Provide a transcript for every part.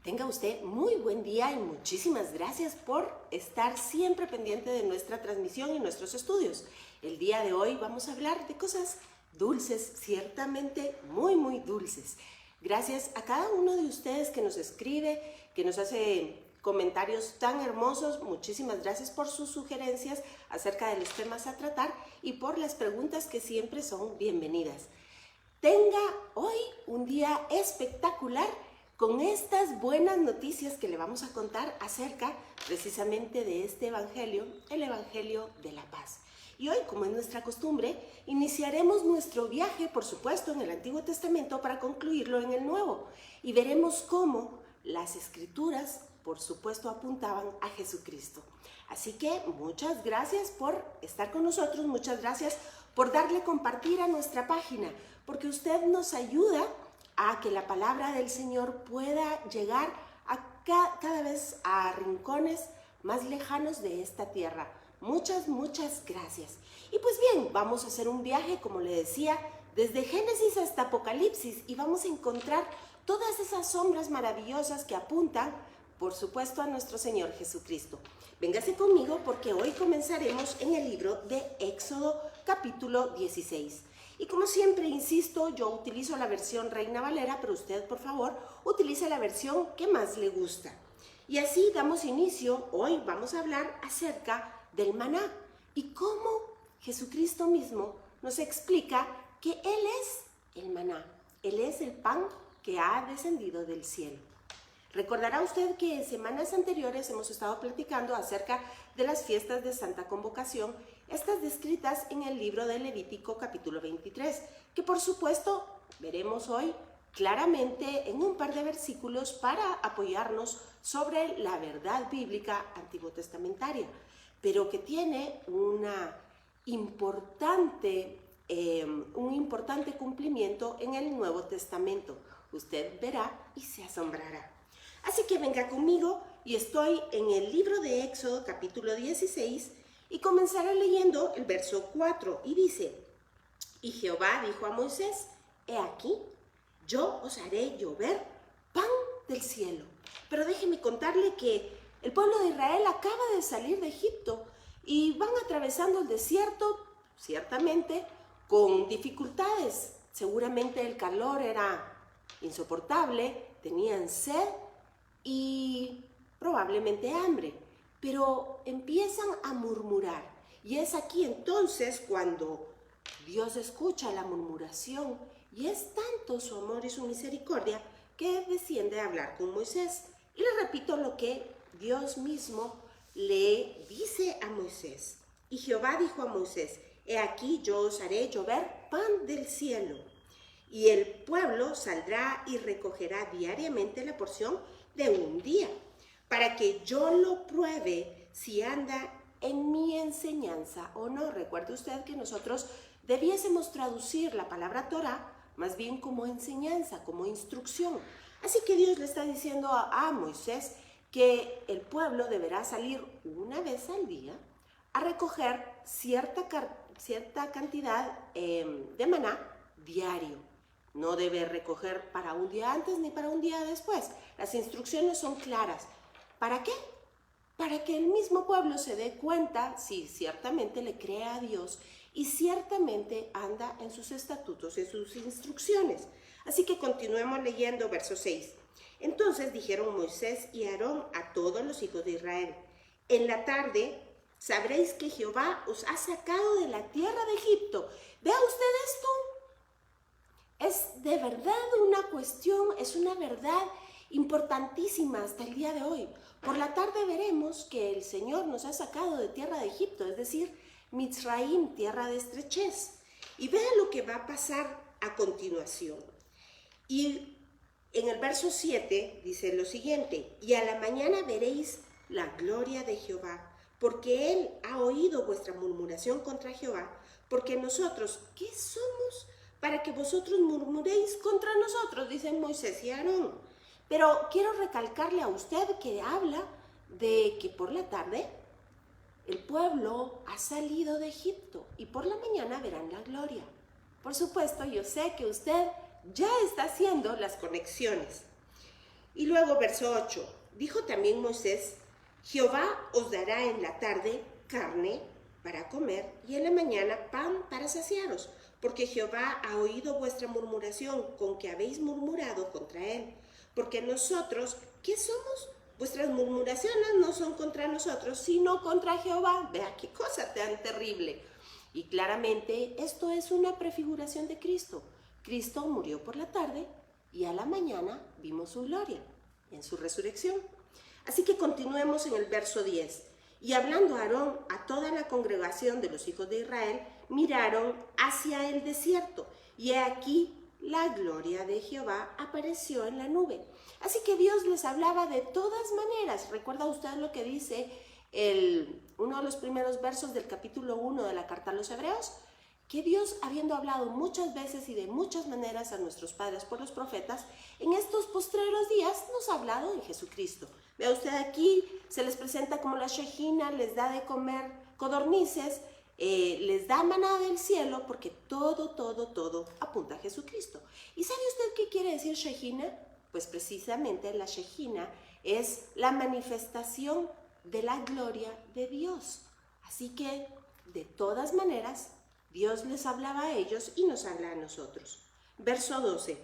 Tenga usted muy buen día y muchísimas gracias por estar siempre pendiente de nuestra transmisión y nuestros estudios. El día de hoy vamos a hablar de cosas dulces, ciertamente muy dulces. Gracias a cada uno de ustedes que nos escribe, que nos hace comentarios tan hermosos. Muchísimas gracias por sus sugerencias acerca de los temas a tratar y por las preguntas que siempre son bienvenidas. Tenga hoy un día espectacular con estas buenas noticias que le vamos a contar acerca precisamente de este evangelio, el Evangelio de la Paz. Y hoy, como es nuestra costumbre, iniciaremos nuestro viaje, por supuesto, en el Antiguo Testamento para concluirlo en el Nuevo. Y veremos cómo las Escrituras, por supuesto, apuntaban a Jesucristo. Así que muchas gracias por estar con nosotros, muchas gracias por darle compartir a nuestra página, porque usted nos ayuda a que la palabra del Señor pueda llegar a cada vez a rincones más lejanos de esta tierra. Muchas gracias. Y pues bien, vamos a hacer un viaje, como le decía, desde Génesis hasta Apocalipsis y vamos a encontrar todas esas sombras maravillosas que apuntan, por supuesto, a nuestro Señor Jesucristo. Véngase conmigo porque hoy comenzaremos en el libro de Éxodo, capítulo 16. Y como siempre, insisto, yo utilizo la versión Reina Valera, pero usted, por favor, utilice la versión que más le gusta. Y así damos inicio. Hoy vamos a hablar acerca del maná y cómo Jesucristo mismo nos explica que Él es el maná. Él es el pan que ha descendido del cielo. Recordará usted que en semanas anteriores hemos estado platicando acerca de las fiestas de Santa Convocación, estas descritas en el libro de Levítico capítulo 23, que por supuesto veremos hoy claramente en un par de versículos para apoyarnos sobre la verdad bíblica antiguo testamentaria, pero que tiene un importante cumplimiento en el Nuevo Testamento. Usted verá y se asombrará. Así que venga conmigo y estoy en el libro de Éxodo capítulo 16 y comenzaré leyendo el verso 4 y dice: Y Jehová dijo a Moisés: He aquí, yo os haré llover pan del cielo. Pero déjeme contarle que el pueblo de Israel acaba de salir de Egipto y van atravesando el desierto, ciertamente, con dificultades. Seguramente el calor era insoportable, tenían sed y probablemente hambre, pero empiezan a murmurar. Y es aquí entonces cuando Dios escucha la murmuración y es tanto su amor y su misericordia que desciende a hablar con Moisés. Y le repito lo que Dios mismo le dice a Moisés. Y Jehová dijo a Moisés: He aquí, yo os haré llover pan del cielo, y el pueblo saldrá y recogerá diariamente la porción de un día, para que yo lo pruebe si anda en mi enseñanza o no. Recuerde usted que nosotros debiésemos traducir la palabra Torah más bien como enseñanza, como instrucción. Así que Dios le está diciendo a Moisés que el pueblo deberá salir una vez al día a recoger cierta cantidad de maná diario. No debe recoger para un día antes ni para un día después. Las instrucciones son claras. ¿Para qué? Para que el mismo pueblo se dé cuenta si ciertamente le cree a Dios y ciertamente anda en sus estatutos, en sus instrucciones. Así que continuemos leyendo verso 6. Entonces dijeron Moisés y Aarón a todos los hijos de Israel: En la tarde sabréis que Jehová os ha sacado de la tierra de Egipto. ¿Vea usted esto? Es de verdad una cuestión, es una verdad importantísima hasta el día de hoy. Por la tarde veremos que el Señor nos ha sacado de tierra de Egipto, es decir, Mitzraim, tierra de estrechez. Y vea lo que va a pasar a continuación. Y en el verso 7 dice lo siguiente: Y a la mañana veréis la gloria de Jehová, porque Él ha oído vuestra murmuración contra Jehová, porque nosotros, ¿qué somos para que vosotros murmuréis contra nosotros?, dicen Moisés y Aarón. Pero quiero recalcarle a usted que habla de que por la tarde el pueblo ha salido de Egipto y por la mañana verán la gloria. Por supuesto, yo sé que usted ya está haciendo las conexiones. Y luego verso 8, dijo también Moisés, Jehová os dará en la tarde carne para comer y en la mañana pan para saciaros, porque Jehová ha oído vuestra murmuración con que habéis murmurado contra él. Porque nosotros, ¿qué somos? Vuestras murmuraciones no son contra nosotros, sino contra Jehová. Vea qué cosa tan terrible. Y claramente esto es una prefiguración de Cristo. Cristo murió por la tarde y a la mañana vimos su gloria en su resurrección. Así que continuemos en el verso 10. Y hablando Aarón a toda la congregación de los hijos de Israel, miraron hacia el desierto, y he aquí la gloria de Jehová apareció en la nube. Así que Dios les hablaba de todas maneras. ¿Recuerda usted lo que dice uno de los primeros versos del capítulo 1 de la carta a los Hebreos? Que Dios, habiendo hablado muchas veces y de muchas maneras a nuestros padres por los profetas, en estos postreros días nos ha hablado en Jesucristo. Vea usted aquí, se les presenta como la Shejina, les da de comer codornices, les da maná del cielo, porque todo apunta a Jesucristo. ¿Y sabe usted qué quiere decir Shejina? Pues precisamente la Shejina es la manifestación de la gloria de Dios. Así que, de todas maneras, Dios les hablaba a ellos y nos habla a nosotros. Verso 12.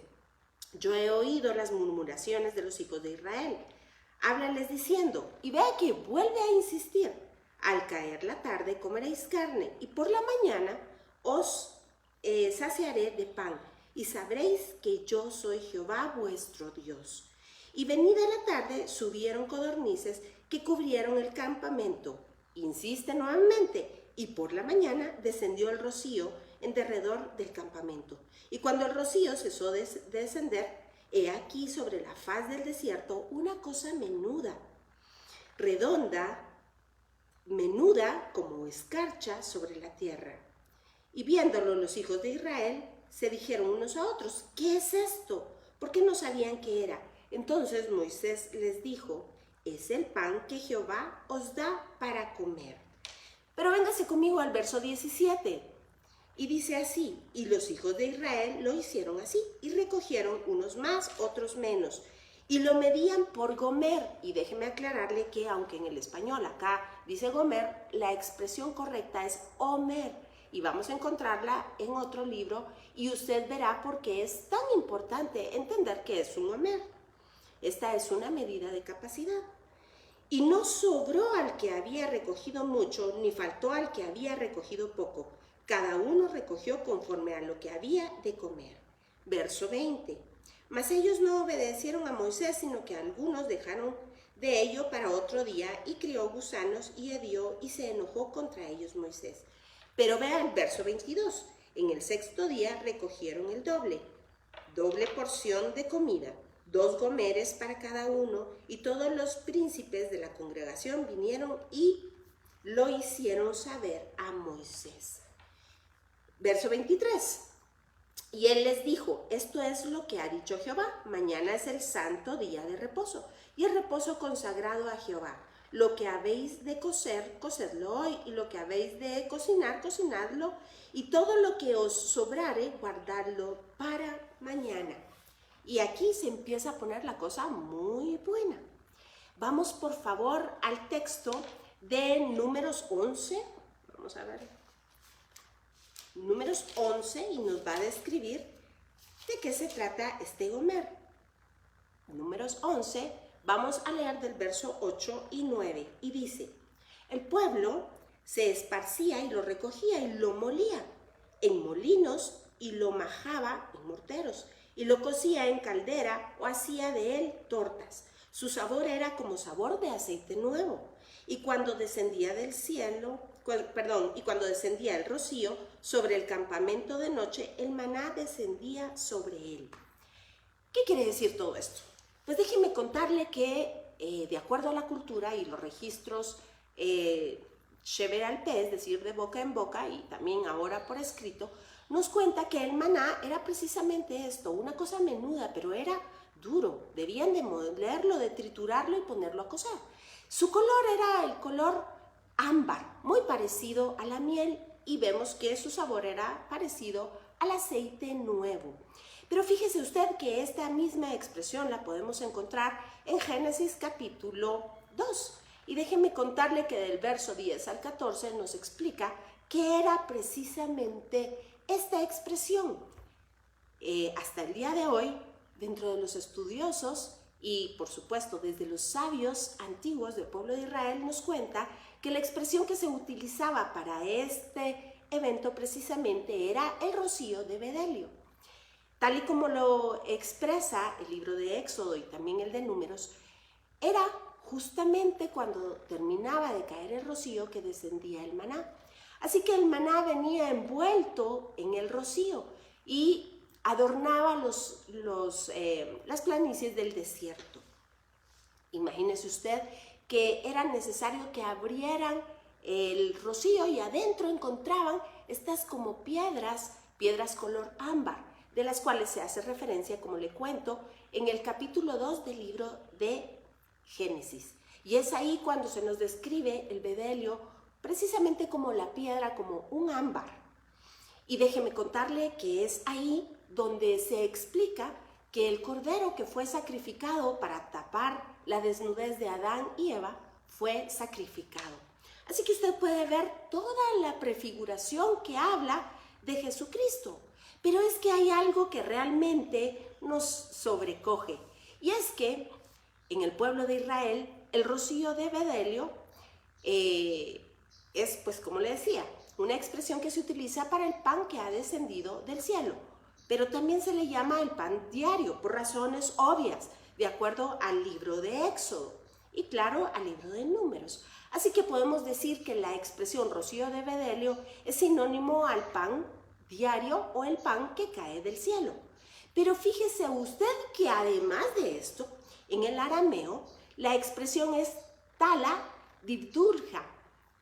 Yo he oído las murmuraciones de los hijos de Israel. Háblales diciendo, y vea que vuelve a insistir, al caer la tarde comeréis carne, y por la mañana os saciaré de pan, y sabréis que yo soy Jehová vuestro Dios. Y venida la tarde subieron codornices que cubrieron el campamento. Insiste nuevamente, y por la mañana descendió el rocío en derredor del campamento. Y cuando el rocío cesó de descender, he aquí sobre la faz del desierto una cosa menuda, redonda, menuda como escarcha sobre la tierra. Y viéndolo los hijos de Israel, se dijeron unos a otros, ¿qué es esto? Porque no sabían qué era. Entonces Moisés les dijo, es el pan que Jehová os da para comer. Pero véngase conmigo al verso 17. Y dice así, y los hijos de Israel lo hicieron así, y recogieron unos más, otros menos, y lo medían por gomer. Y déjeme aclararle que aunque en el español acá dice gomer, la expresión correcta es omer, y vamos a encontrarla en otro libro, y usted verá por qué es tan importante entender qué es un omer. Esta es una medida de capacidad. Y no sobró al que había recogido mucho, ni faltó al que había recogido poco. Cada uno recogió conforme a lo que había de comer. Verso 20. Mas ellos no obedecieron a Moisés, sino que algunos dejaron de ello para otro día, y crió gusanos y hedió, y se enojó contra ellos Moisés. Pero vea el verso 22. En el sexto día recogieron el doble porción de comida, 2 gomeres para cada uno, y todos los príncipes de la congregación vinieron y lo hicieron saber a Moisés. Verso 23. Y él les dijo, esto es lo que ha dicho Jehová, mañana es el santo día de reposo, y el reposo consagrado a Jehová. Lo que habéis de cocer, cocedlo hoy, y lo que habéis de cocinar, cocinadlo, y todo lo que os sobrare, guardadlo para mañana. Y aquí se empieza a poner la cosa muy buena. Vamos por favor al texto de Números 11. Vamos a ver. Números 11, y nos va a describir de qué se trata este gomer. Números 11, vamos a leer del verso 8 y 9. Y dice, el pueblo se esparcía y lo recogía y lo molía en molinos y lo majaba en morteros, y lo cocía en caldera o hacía de él tortas. Su sabor era como sabor de aceite nuevo. Y cuando descendía del cielo, y cuando descendía el rocío sobre el campamento de noche, el maná descendía sobre él. ¿Qué quiere decir todo esto? Pues déjeme contarle que de acuerdo a la cultura y los registros Shever al Peh, es decir, de boca en boca y también ahora por escrito, nos cuenta que el maná era precisamente esto, una cosa menuda, pero era duro. Debían de molerlo, de triturarlo y ponerlo a cocer. Su color era el color ámbar, muy parecido a la miel, y vemos que su sabor era parecido al aceite nuevo. Pero fíjese usted que esta misma expresión la podemos encontrar en Génesis capítulo 2. Y déjeme contarle que del verso 10 al 14 nos explica qué era precisamente esta expresión. Hasta el día de hoy, dentro de los estudiosos y por supuesto desde los sabios antiguos del pueblo de Israel, nos cuenta que la expresión que se utilizaba para este evento precisamente era el rocío de Bedelio. Tal y como lo expresa el libro de Éxodo y también el de Números, era justamente cuando terminaba de caer el rocío que descendía el maná. Así que el maná venía envuelto en el rocío y adornaba las planicies del desierto. Imagínese usted que era necesario que abrieran el rocío y adentro encontraban estas como piedras color ámbar, de las cuales se hace referencia, como le cuento, en el capítulo 2 del libro de Génesis. Y es ahí cuando se nos describe el bedelio precisamente como la piedra, como un ámbar. Y déjeme contarle que es ahí donde se explica que el cordero que fue sacrificado para tapar la desnudez de Adán y Eva fue sacrificado. Así que usted puede ver toda la prefiguración que habla de Jesucristo. Pero es que hay algo que realmente nos sobrecoge. Y es que en el pueblo de Israel, el rocío de Bedelio es, pues como le decía, una expresión que se utiliza para el pan que ha descendido del cielo. Pero también se le llama el pan diario, por razones obvias, de acuerdo al libro de Éxodo y claro, al libro de Números. Así que podemos decir que la expresión rocío de Bedelio es sinónimo al pan diario o el pan que cae del cielo. Pero fíjese usted que además de esto, en el arameo, la expresión es tala dibdurja.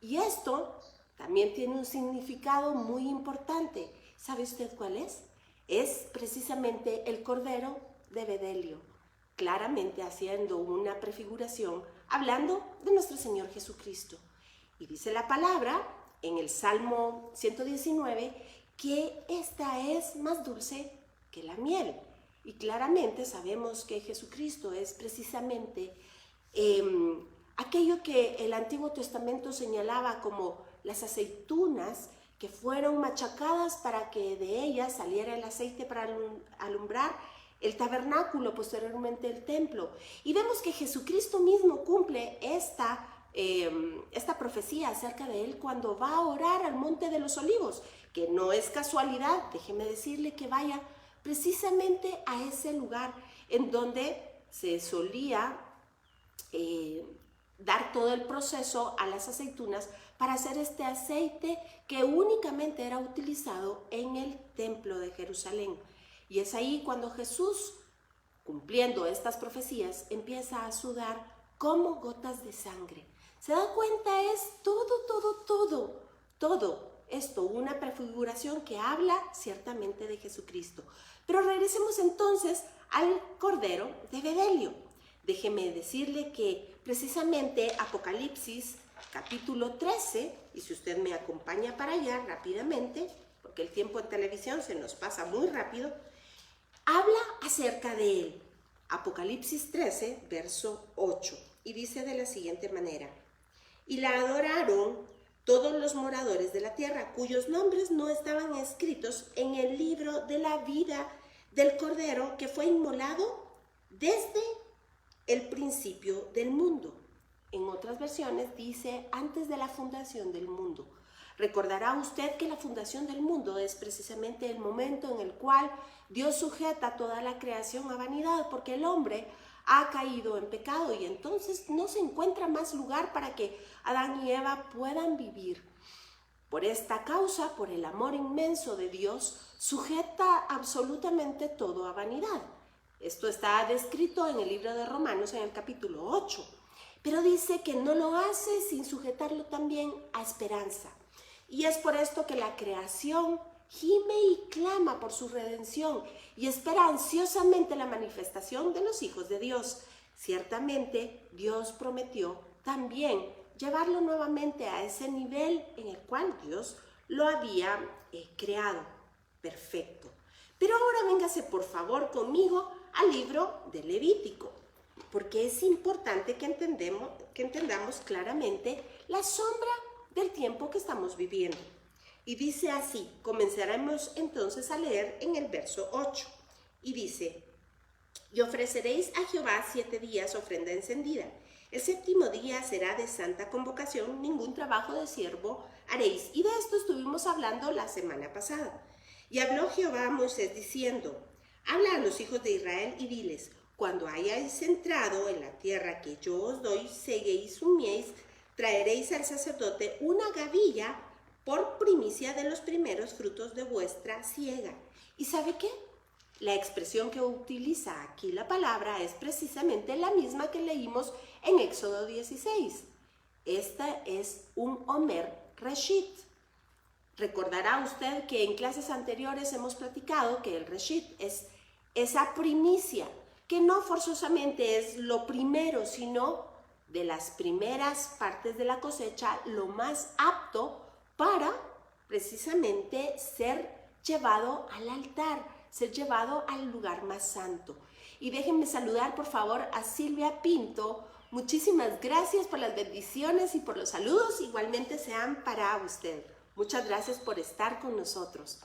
Y esto también tiene un significado muy importante. ¿Sabe usted cuál es? Es precisamente el cordero de Bedelio, claramente haciendo una prefiguración, hablando de nuestro Señor Jesucristo. Y dice la palabra en el Salmo 119 que esta es más dulce que la miel. Y claramente sabemos que Jesucristo es precisamente aquello que el Antiguo Testamento señalaba como las aceitunas que fueron machacadas para que de ellas saliera el aceite para alumbrar el tabernáculo, posteriormente el templo. Y vemos que Jesucristo mismo cumple esta profecía acerca de él cuando va a orar al Monte de los Olivos, que no es casualidad, déjeme decirle que vaya precisamente a ese lugar en donde se solía dar todo el proceso a las aceitunas para hacer este aceite que únicamente era utilizado en el templo de Jerusalén. Y es ahí cuando Jesús, cumpliendo estas profecías, empieza a sudar como gotas de sangre. ¿Se da cuenta? Es todo esto, una prefiguración que habla ciertamente de Jesucristo. Pero regresemos entonces al Cordero de Bedelio. Déjeme decirle que precisamente Apocalipsis capítulo 13, y si usted me acompaña para allá rápidamente, porque el tiempo en televisión se nos pasa muy rápido, habla acerca de él. Apocalipsis 13, verso 8, y dice de la siguiente manera: y la adoraron todos los moradores de la tierra, cuyos nombres no estaban escritos en el libro de la vida del Cordero que fue inmolado desde el principio del mundo. En otras versiones dice antes de la fundación del mundo. Recordará usted que la fundación del mundo es precisamente el momento en el cual Dios sujeta toda la creación a vanidad, porque el hombre ha caído en pecado y entonces no se encuentra más lugar para que Adán y Eva puedan vivir. Por esta causa, por el amor inmenso de Dios, sujeta absolutamente todo a vanidad. Esto está descrito en el libro de Romanos en el capítulo 8, pero dice que no lo hace sin sujetarlo también a esperanza. Y es por esto que la creación gime y clama por su redención y espera ansiosamente la manifestación de los hijos de Dios. Ciertamente, Dios prometió también llevarlo nuevamente a ese nivel en el cual Dios lo había creado, perfecto. Pero ahora véngase por favor conmigo al libro de Levítico, porque es importante que entendamos claramente la sombra del tiempo que estamos viviendo. Y dice así, comenzaremos entonces a leer en el verso 8. Y dice, y ofreceréis a Jehová 7 días ofrenda encendida. El 7º día será de santa convocación, ningún trabajo de siervo haréis. Y de esto estuvimos hablando la semana pasada. Y habló Jehová a Moisés diciendo, habla a los hijos de Israel y diles, cuando hayáis entrado en la tierra que yo os doy, seguéis un mies, traeréis al sacerdote una gavilla por primicia de los primeros frutos de vuestra siega. ¿Y sabe qué? La expresión que utiliza aquí la palabra es precisamente la misma que leímos en Éxodo 16. Esta es un Omer Reshit. Recordará usted que en clases anteriores hemos platicado que el Reshit es esa primicia, que no forzosamente es lo primero, sino de las primeras partes de la cosecha, lo más apto para precisamente ser llevado al altar, ser llevado al lugar más santo. Y déjenme saludar por favor a Silvia Pinto. Muchísimas gracias por las bendiciones y por los saludos, igualmente sean para usted. Muchas gracias por estar con nosotros.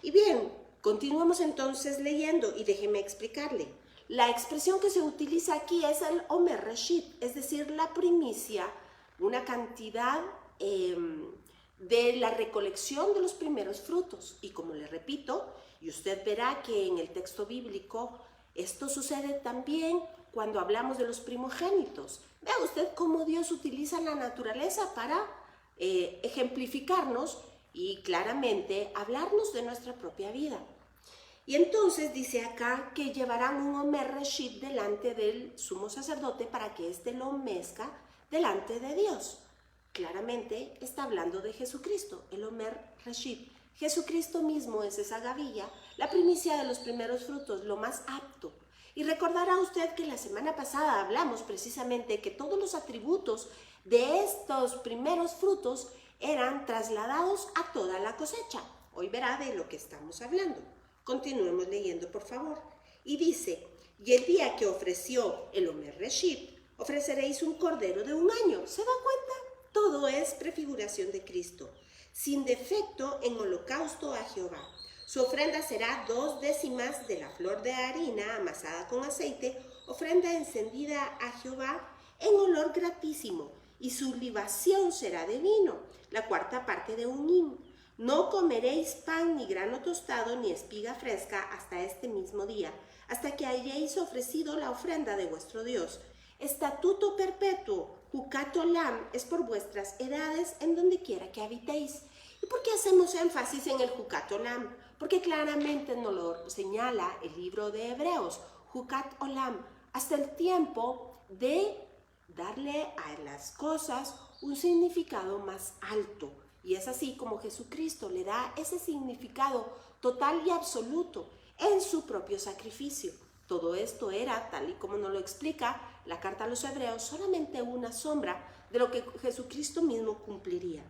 Y bien, continuamos entonces leyendo y déjeme explicarle. La expresión que se utiliza aquí es el Omer Reshit, es decir, la primicia, una cantidad de la recolección de los primeros frutos. Y como le repito, y usted verá que en el texto bíblico esto sucede también cuando hablamos de los primogénitos. Vea usted cómo Dios utiliza la naturaleza para ejemplificarnos y claramente hablarnos de nuestra propia vida. Y entonces dice acá que llevarán un Omer Reshit delante del sumo sacerdote para que éste lo mezca delante de Dios. Claramente está hablando de Jesucristo, el Omer Reshit. Jesucristo mismo es esa gavilla, la primicia de los primeros frutos, lo más apto. Y recordará usted que la semana pasada hablamos precisamente que todos los atributos de estos primeros frutos eran trasladados a toda la cosecha. Hoy verá de lo que estamos hablando. Continuemos leyendo, por favor. Y dice, y el día que ofreció el Omer Reshit, ofreceréis un cordero de 1 año. ¿Se da cuenta? Todo es prefiguración de Cristo, sin defecto en holocausto a Jehová. Su ofrenda será 2 décimas de la flor de harina amasada con aceite, ofrenda encendida a Jehová en olor gratísimo, y su libación será de vino, la 4ª parte de un hin. No comeréis pan, ni grano tostado, ni espiga fresca hasta este mismo día, hasta que hayáis ofrecido la ofrenda de vuestro Dios. Estatuto perpetuo, Jucat Olam, es por vuestras edades en donde quiera que habitéis. ¿Y por qué hacemos énfasis en el Jucat Olam? Porque claramente nos lo señala el libro de Hebreos, Jucat Olam, hasta el tiempo de darle a las cosas un significado más alto. Y es así como Jesucristo le da ese significado total y absoluto en su propio sacrificio. Todo esto era, tal y como nos lo explica la carta a los Hebreos, solamente una sombra de lo que Jesucristo mismo cumpliría.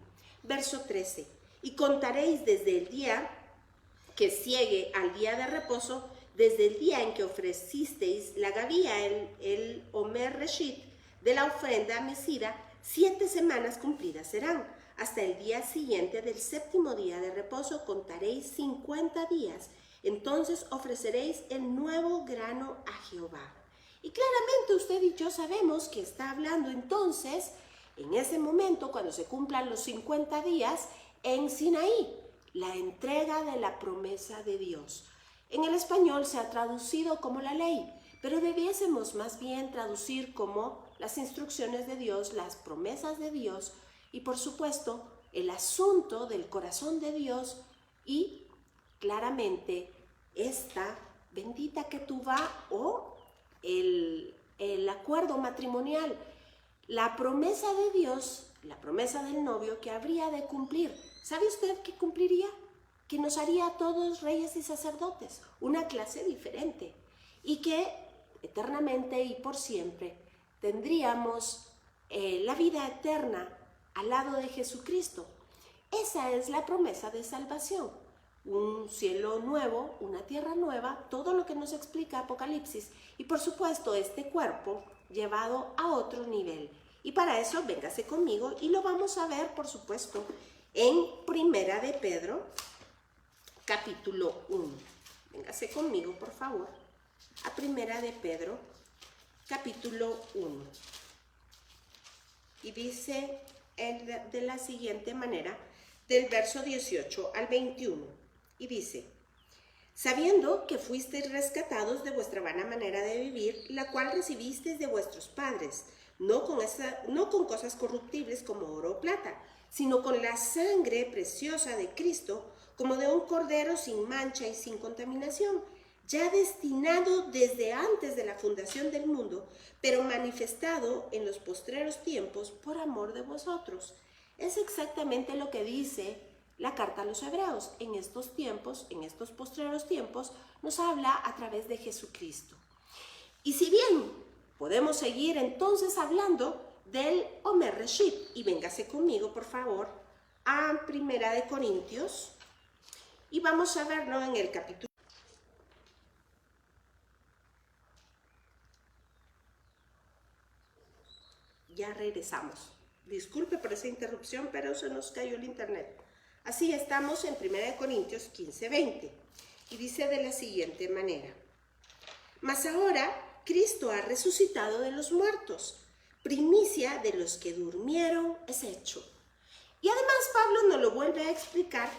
Verso 13. Y contaréis desde el día que siegue al día de reposo, desde el día en que ofrecisteis la gavilla, el Omer Reshit, de la ofrenda mecida, 7 semanas cumplidas serán. Hasta el día siguiente del 7º día de reposo contaréis 50 días. Entonces ofreceréis el nuevo grano a Jehová. Y claramente usted y yo sabemos que está hablando entonces, en ese momento, cuando se cumplan los 50 días, en Sinaí, la entrega de la promesa de Dios. En el español se ha traducido como la ley, pero debiésemos más bien traducir como las instrucciones de Dios, las promesas de Dios, y por supuesto, el asunto del corazón de Dios y claramente esta bendita ketubá o el acuerdo matrimonial, la promesa de Dios, la promesa del novio que habría de cumplir. ¿Sabe usted qué cumpliría? Que nos haría a todos reyes y sacerdotes, una clase diferente, y que eternamente y por siempre tendríamos la vida eterna al lado de Jesucristo. Esa es la promesa de salvación. un cielo nuevo, una tierra nueva, todo lo que nos explica Apocalipsis. Y por supuesto, este cuerpo llevado a otro nivel. Y para eso, véngase conmigo y lo vamos a ver, por supuesto, en Primera de Pedro, capítulo 1. Véngase conmigo, por favor, a Primera de Pedro, capítulo 1. Y dice de la siguiente manera, del verso 18 al 21. Y dice: sabiendo que fuisteis rescatados de vuestra vana manera de vivir, la cual recibisteis de vuestros padres, no con cosas corruptibles como oro o plata, sino con la sangre preciosa de Cristo, como de un cordero sin mancha y sin contaminación, ya destinado desde antes de la fundación del mundo, pero manifestado en los postreros tiempos por amor de vosotros. Es exactamente lo que dice la carta a los Hebreos. En estos tiempos, en estos postreros tiempos, nos habla a través de Jesucristo. Y si bien podemos seguir entonces hablando del Omer Reshit, y véngase conmigo, por favor, a Primera de Corintios, y vamos a verlo en el capítulo. Ya regresamos. Disculpe por esa interrupción, pero se nos cayó el internet. Así estamos en 1 Corintios 15:20. Y dice de la siguiente manera: mas ahora Cristo ha resucitado de los muertos, primicia de los que durmieron es hecho. Y además Pablo nos lo vuelve a explicar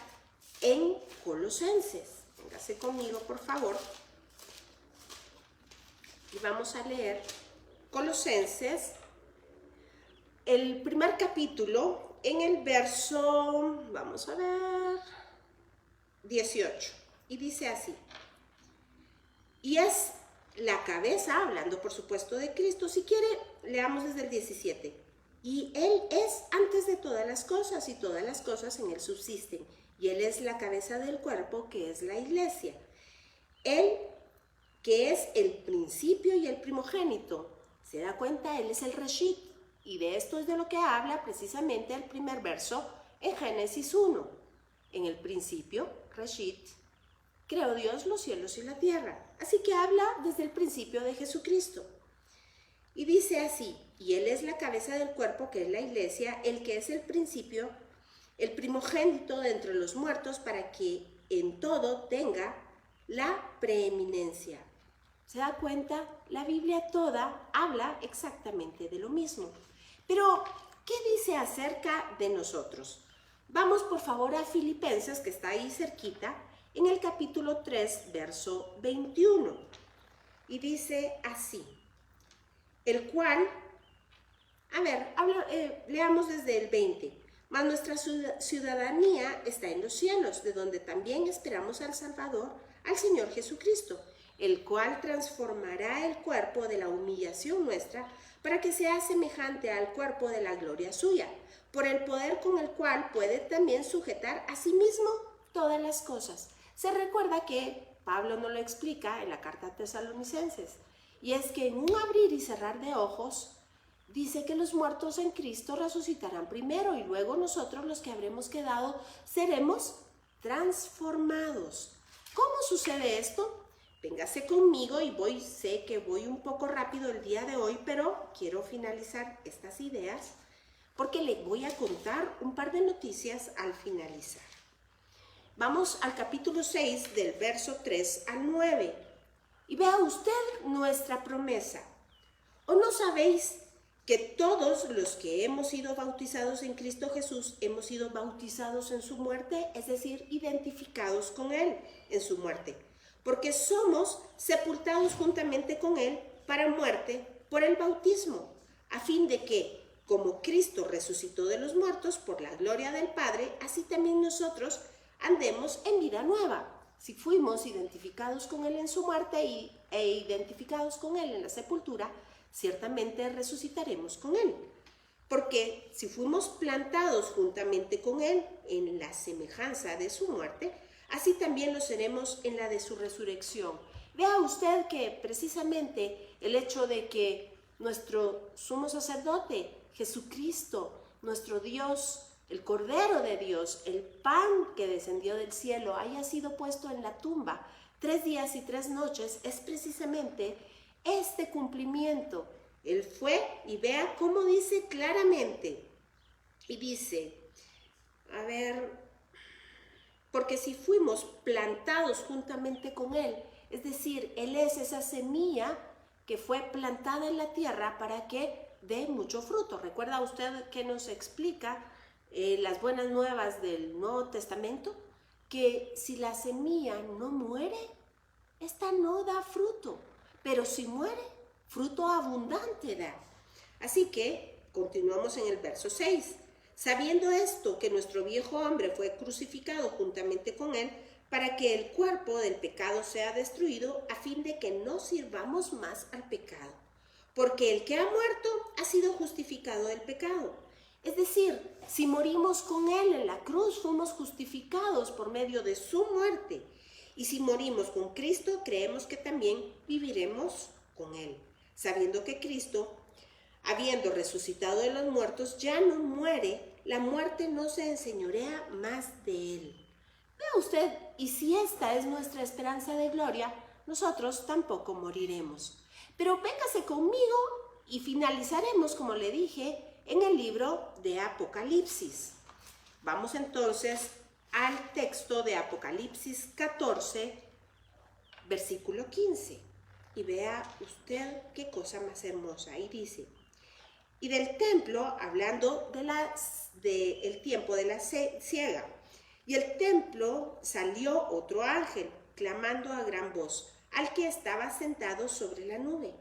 en Colosenses. Véngase conmigo, por favor. Y vamos a leer Colosenses, el primer capítulo, en el verso, vamos a ver, 18. Y dice así: y es la cabeza, hablando por supuesto de Cristo. Si quiere, leamos desde el 17. Y Él es antes de todas las cosas, y todas las cosas en Él subsisten. Y Él es la cabeza del cuerpo, que es la iglesia. Él, que es el principio y el primogénito. ¿Se da cuenta? Él es el Reshit. Y de esto es de lo que habla precisamente el primer verso en Génesis 1. En el principio, Reshit, creó Dios los cielos y la tierra. Así que habla desde el principio de Jesucristo. Y dice así: y Él es la cabeza del cuerpo, que es la iglesia, el que es el principio, el primogénito de entre los muertos, para que en todo tenga la preeminencia. ¿Se da cuenta? La Biblia toda habla exactamente de lo mismo. Pero, ¿qué dice acerca de nosotros? Vamos por favor a Filipenses, que está ahí cerquita, en el capítulo 3, verso 21. Y dice así: el cual, leamos desde el 20. Mas nuestra ciudadanía está en los cielos, de donde también esperamos al Salvador, al Señor Jesucristo, el cual transformará el cuerpo de la humillación nuestra para que sea semejante al cuerpo de la gloria suya, por el poder con el cual puede también sujetar a sí mismo todas las cosas. Se recuerda que Pablo nos lo explica en la carta a Tesalonicenses, y es que en un abrir y cerrar de ojos dice que los muertos en Cristo resucitarán primero, y luego nosotros, los que habremos quedado, seremos transformados. ¿Cómo sucede esto? Véngase conmigo, y sé que voy un poco rápido el día de hoy, pero quiero finalizar estas ideas porque le voy a contar un par de noticias al finalizar. Vamos al capítulo 6, del verso 3 al 9. Y vea usted nuestra promesa. ¿O no sabéis que todos los que hemos sido bautizados en Cristo Jesús hemos sido bautizados en su muerte? Es decir, identificados con Él en su muerte. Porque somos sepultados juntamente con Él para muerte por el bautismo, a fin de que, como Cristo resucitó de los muertos por la gloria del Padre, así también nosotros andemos en vida nueva. Si fuimos identificados con Él en su muerte e identificados con Él en la sepultura, ciertamente resucitaremos con Él. Porque si fuimos plantados juntamente con Él en la semejanza de su muerte, así también lo seremos en la de su resurrección. Vea usted que precisamente el hecho de que nuestro sumo sacerdote, Jesucristo, nuestro Dios, el Cordero de Dios, el pan que descendió del cielo, haya sido puesto en la tumba 3 días y 3 noches, es precisamente este cumplimiento. Él fue, y vea cómo dice claramente, y dice, a ver, porque si fuimos plantados juntamente con Él, es decir, Él es esa semilla que fue plantada en la tierra para que dé mucho fruto. ¿Recuerda usted que nos explica las buenas nuevas del Nuevo Testamento? Que si la semilla no muere, esta no da fruto, pero si muere, fruto abundante da. Así que continuamos en el verso 6. Sabiendo esto, que nuestro viejo hombre fue crucificado juntamente con Él, para que el cuerpo del pecado sea destruido, a fin de que no sirvamos más al pecado. Porque el que ha muerto ha sido justificado del pecado. Es decir, si morimos con Él en la cruz, fuimos justificados por medio de su muerte. Y si morimos con Cristo, creemos que también viviremos con Él, sabiendo que Cristo, habiendo resucitado de los muertos, ya no muere, la muerte no se enseñorea más de Él. Vea usted, y si esta es nuestra esperanza de gloria, nosotros tampoco moriremos. Pero véngase conmigo y finalizaremos, como le dije, en el libro de Apocalipsis. Vamos entonces al texto de Apocalipsis 14, versículo 15. Y vea usted qué cosa más hermosa. Y dice, y del templo, hablando del tiempo de la siega, y el templo salió otro ángel, clamando a gran voz, al que estaba sentado sobre la nube,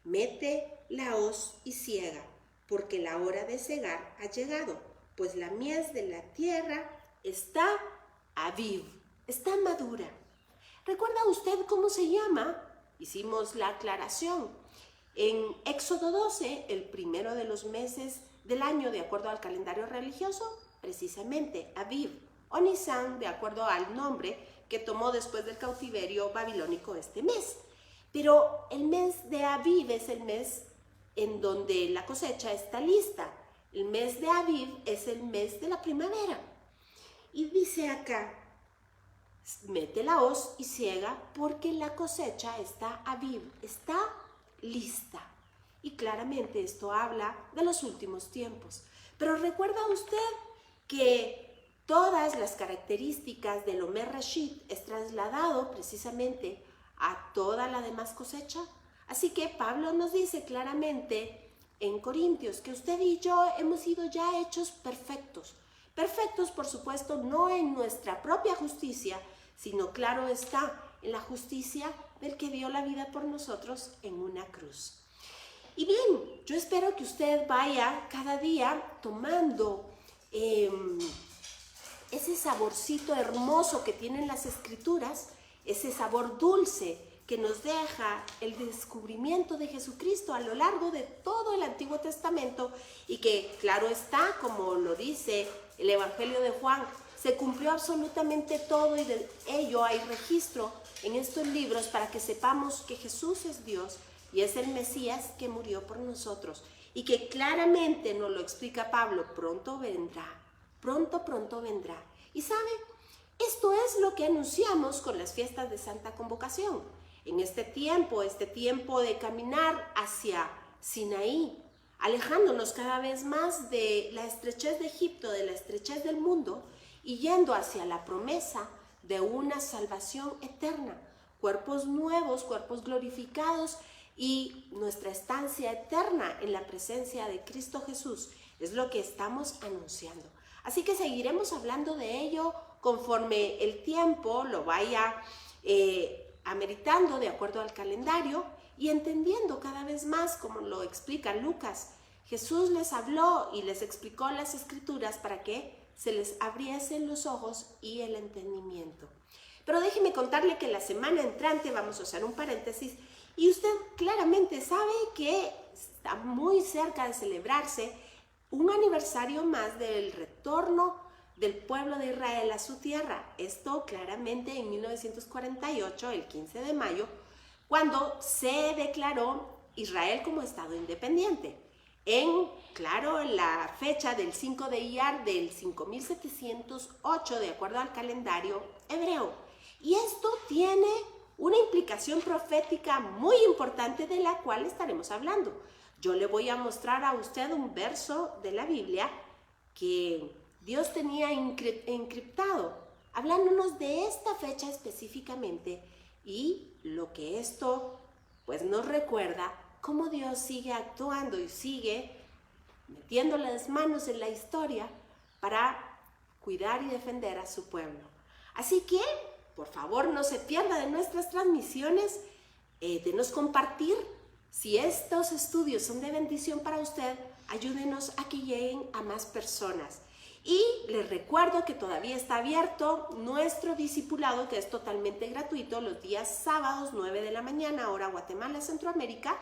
mete la hoz y siega, porque la hora de segar ha llegado, pues la mies de la tierra está aviv, está madura. ¿Recuerda usted cómo se llama? Hicimos la aclaración. En Éxodo 12, el primero de los meses del año, de acuerdo al calendario religioso, precisamente Aviv, o Nisan, de acuerdo al nombre que tomó después del cautiverio babilónico este mes. Pero el mes de Aviv es el mes en donde la cosecha está lista. El mes de Aviv es el mes de la primavera. Y dice acá, mete la hoz y siega porque la cosecha está Aviv, está lista. Y claramente esto habla de los últimos tiempos. Pero ¿recuerda usted que todas las características del Omer Rashid es trasladado precisamente a toda la demás cosecha? Así que Pablo nos dice claramente en Corintios que usted y yo hemos sido ya hechos perfectos. Perfectos, por supuesto, no en nuestra propia justicia, sino, claro está, en la justicia del que dio la vida por nosotros en una cruz. Y bien, yo espero que usted vaya cada día tomando ese saborcito hermoso que tienen las Escrituras, ese sabor dulce que nos deja el descubrimiento de Jesucristo a lo largo de todo el Antiguo Testamento y que, claro está, como lo dice el Evangelio de Juan, se cumplió absolutamente todo y de ello hay registro en estos libros para que sepamos que Jesús es Dios y es el Mesías que murió por nosotros y que claramente nos lo explica Pablo, pronto vendrá, pronto vendrá. Y ¿sabe? Esto es lo que anunciamos con las fiestas de Santa Convocación. En este tiempo de caminar hacia Sinaí, alejándonos cada vez más de la estrechez de Egipto, de la estrechez del mundo, y yendo hacia la promesa de una salvación eterna, cuerpos nuevos, cuerpos glorificados y nuestra estancia eterna en la presencia de Cristo Jesús, es lo que estamos anunciando. Así que seguiremos hablando de ello conforme el tiempo lo vaya ameritando de acuerdo al calendario y entendiendo cada vez más, como lo explica Lucas. Jesús les habló y les explicó las Escrituras para que se les abriesen los ojos y el entendimiento. Pero déjeme contarle que la semana entrante vamos a hacer un paréntesis y usted claramente sabe que está muy cerca de celebrarse un aniversario más del retorno del pueblo de Israel a su tierra. Esto claramente en 1948, el 15 de mayo, cuando se declaró Israel como Estado independiente. claro, la fecha del 5 de Iyar del 5708 de acuerdo al calendario hebreo. Y esto tiene una implicación profética muy importante de la cual estaremos hablando. Yo le voy a mostrar a usted un verso de la Biblia que Dios tenía encriptado, hablándonos de esta fecha específicamente y lo que esto pues nos recuerda cómo Dios sigue actuando y sigue metiendo las manos en la historia para cuidar y defender a su pueblo. Así que, por favor, no se pierda de nuestras transmisiones, denos compartir. Si estos estudios son de bendición para usted, ayúdenos a que lleguen a más personas. Y les recuerdo que todavía está abierto nuestro discipulado, que es totalmente gratuito, los días sábados, 9 de la mañana, hora Guatemala, Centroamérica.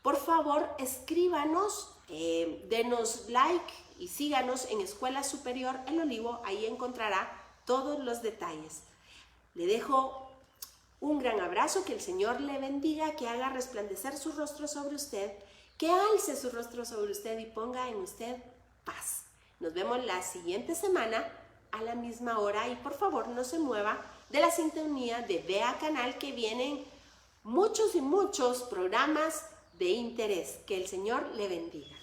Por favor, escríbanos, denos like y síganos en Escuela Superior El Olivo. Ahí encontrará todos los detalles. Le dejo un gran abrazo, que el Señor le bendiga, que haga resplandecer su rostro sobre usted, que alce su rostro sobre usted y ponga en usted paz. Nos vemos la siguiente semana a la misma hora y por favor no se mueva de la sintonía de Vea Canal, que vienen muchos y muchos programas de interés. Que el Señor le bendiga.